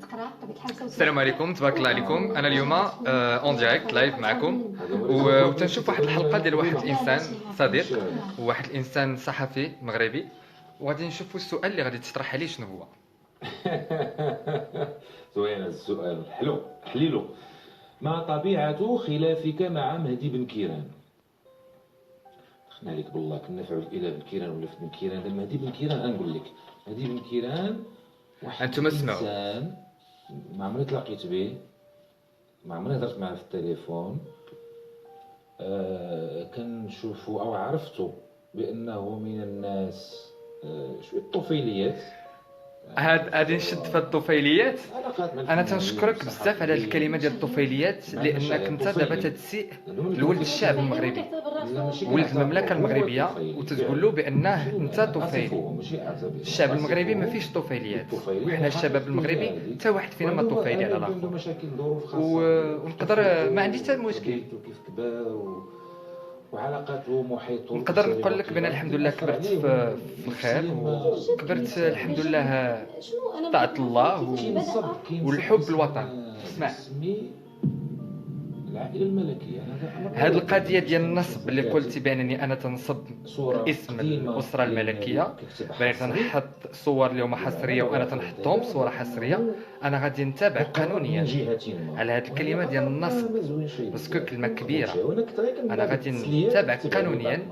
تقرا بطبيعه الحال صوتي. السلام عليكم، تبارك الله عليكم. انا اليوم اون دايريكت لايف معكم وتنشوف واحد الحلقه ديال واحد الانسان صديق وواحد الانسان صحفي مغربي، وغادي نشوفوا السؤال اللي غادي تطرح عليه شنو هو. زوين السؤال، حلو حليلو. ما طبيعة خلافك مع مهدي بن كيران؟ دخلنا عليك بالله، كنا نفعل الى بن كيران ولا في بن كيران. مهدي بن كيران غنقول لك، مهدي بن كيران واحد أنتم اسمعوا. الانسان ما عمري تلاقيت به، ما عمري هضرت معاه في التليفون. كنشوفو او عرفتو بانه من الناس شويه طفيليات. غادي نشد في الطفيليات. علاقات مع انا الفنانين تنشكرك بزاف على هذه الكلمه ديال الطفيليات، لانك انت دابا تتسيء لولد الشعب المغربي، ولد المملكه المغربيه، وتتقول له بانه انت طفيلي. الشعب المغربي ما فيش طفيليات، وحنا الشباب المغربي حتى واحد فينا ما طفيلي على الاخر. ونقدر ما عندي حتى مشكل، كيف كبر وعلاقاته ومحيطه. نقدر نقول لك بان الحمد لله كبرت في الخير، وكبرت الحمد لله طاعة الله والحب الوطن. اسمع، العائله الملكيه هاد القضيه ديال النصب اللي قلتي بانني انا تنصب اسم الاسره الملكيه، باني تنحط صور اليوم حصريه وانا تنحطهم صوره حصريه، انا غادي نتابع قانونيا على هاد الكلمه ديال النصب، باسكو كلمه كبيره. انا غادي نتابع قانونيا،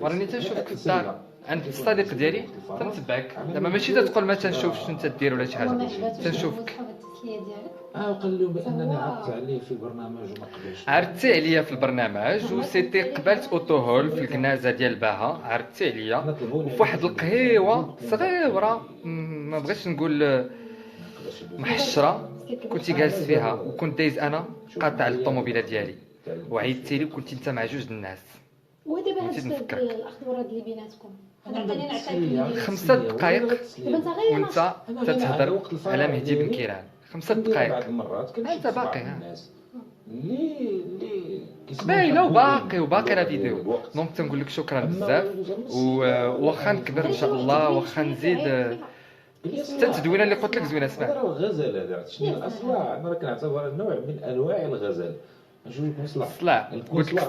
وراني تنشوفك في الدار عند الصديق ديالي، تنتبعك دابا، ماشي تقول ما تنشوفش شنو تدير ولا شي حاجه، تنشوفك. وقال لهم بانني عرضت عليه في البرنامج وما قبلش. عرضتي عليا في البرنامج وسيتي قبلت اوتوهول في الكنازه ديال باها، عرضتي عليا وفي واحد القهيوه صغيره، ما بغيتش نقول محشره، كنتي جالس فيها، وكنت دايز انا قاطع الطوموبيله ديالي، وعيطتي لي وكنتي انت مع جوج الناس. ودابا هاد نسيت نفكرك. الاخذ والرد اللي بيناتكم، انا عطاني نعطيك 5 دقائق دابا انت غير وانت تتهضر على مهدي بن كيران. 5 دقائق بعض المرات أنت باقي، ها؟ الناس اللي باينه وباقي لا فيديو. دونك تنقول لك شكرا بزاف، وواخا نكبر ان شاء الله، واخا نزيد حتى التدوينه اللي قلت لك زوينه. اسمع، راه الغزال هذا، عرفت شنو الاصلع؟ انا راه كنعتبر نوع من انواع الغزال. نشوف لكم صلع، قلت لك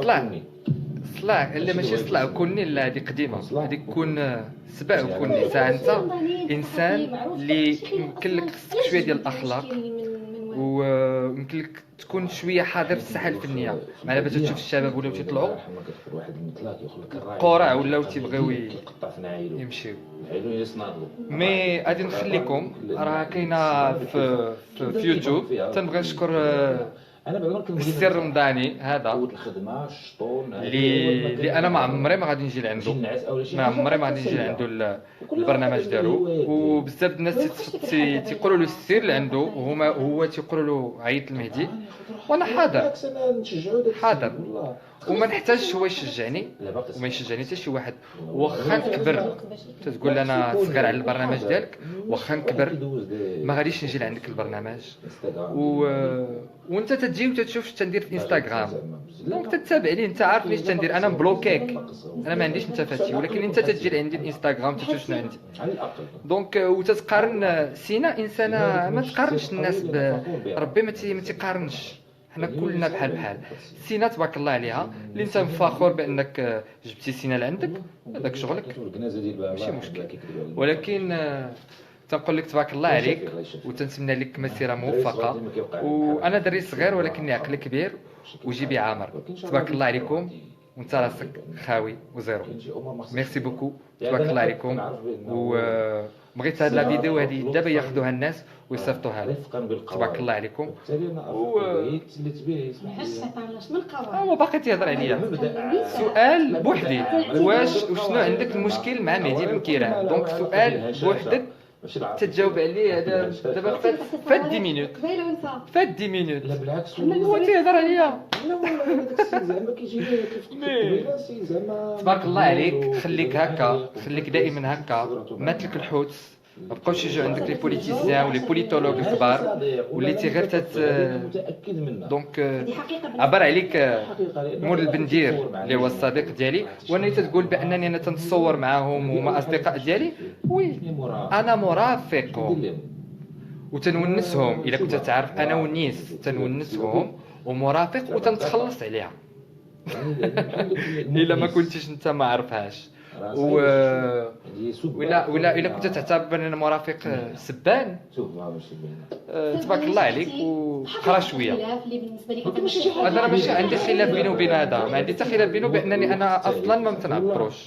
صلع اللي ماشي صلع وكوني، لا هذه قديمه، هذيك كون سبع وكوني. ساعه انت انسان اللي يمكن لك خصك شويه ديال الاخلاق، ويمكن لك تكون شويه حاضر في الساحه الفنيه. مع دابا تشوف الشباب ولاو تيطلعوا واحد المطلق ياخذ لك الراي قرع، ولاو تيبغيو يقطع في نعايلو يمشيو. نعايلو يصنادو. مي غادي نخليكم، راه كاينه في يوتيوب. تنبغي نشكر انا بعدا كنقول السر رمضاني هذا، قوه الخدمه الشطون اللي انا ما عمري ما غادي نجي لعنده، ما عمري ما غادي نجي لعنده البرنامج ديالو. وبزاف الناس تيقولوا له السير لعنده، هو تيقولوا له عيط المهدي، وانا حاضر وما نحتاجش هو يشجعني وما يشجعني حتى شي واحد. واخا نكبر تتقول انا صغير على البرنامج ديالك، واخا نكبر ما غاديش نجي لعندك البرنامج. وانت تجي وتشوف تندير في انستغرام، دونك تتابعني، انت عارف ليش تندير. انا مبلوكيك، انا ما عنديش انت فاتي، ولكن انت تجي لعندي الانستغرام تشوف شنو عندي. دونك وتتقارن سينا انسانه، ما تقارنش الناس ربي ما تيقارنش، حنا كلنا بحال سينا تبارك الله عليها، اللي انت فخور بانك جبتي سينا لعندك، هذاك شغلك ماشي مشكل. ولكن تنقول لك تبارك الله عليك، وتنتمنى لك مسيره موفقه. وانا دري صغير ولكني عقلي كبير وجيبي عامر. تبارك الله عليكم، وانت راسك خاوي وزيرو. ميرسي بوكو، تبارك الله عليكم. وبغيت هاد لا فيديو هذه دابا ياخذوها الناس ويصيفطوها لي. تبارك الله عليكم. هو باقي تيهضر عليا. سؤال بوحدي، وشنو عندك المشكل مع مهدي بن كيران؟ دونك سؤال بوحدك تتجاوب عليه. هذا دابا فات 10 مينوت، فات 10 مينوت. لا بالعكس، هو تيهضر عليا. زعما كيجي لك زعما تبارك الله عليك، خليك هكا، خليك دائما هكا، ماتلك الحوت. ما بقاوش يجوا عندك لي بوليتيسيان ولي بوليتولوج الكبار وليتي غير متاكد منها. دونك عبر عليك مول البندير اللي هو الصديق ديالي، وانا تتقول بانني انا تنتصور معاهم وما اصدقاء ديالي. وي انا مرافقهم، وتنونسهم الا كنت تعرف انا ونيس تنونسهم ومرافق وتنتخلص عليها الا ما كنتيش انت ما عرفهاش ولا كنت تعتبر ان المرافق سبان تبارك الله عليك وقرا شويه. هذا راه ماشي عندي خلاف بيني وبين هذا، ما عندي حتى خلاف بينه بانني انا اصلا ما تنعبروش.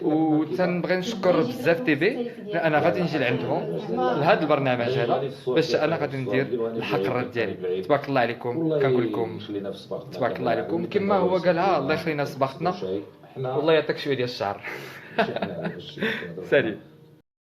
وتنبغي نشكر بزاف تي في، انا غادي نجي لعندهم لهذا البرنامج هذا باش انا غادي ندير الحق الرد ديالي. تبارك الله عليكم، كنقول لكم تبارك الله عليكم كما هو قالها، الله يخلينا صباحتنا والله يعطيك شويه ديال الشعر. سالي.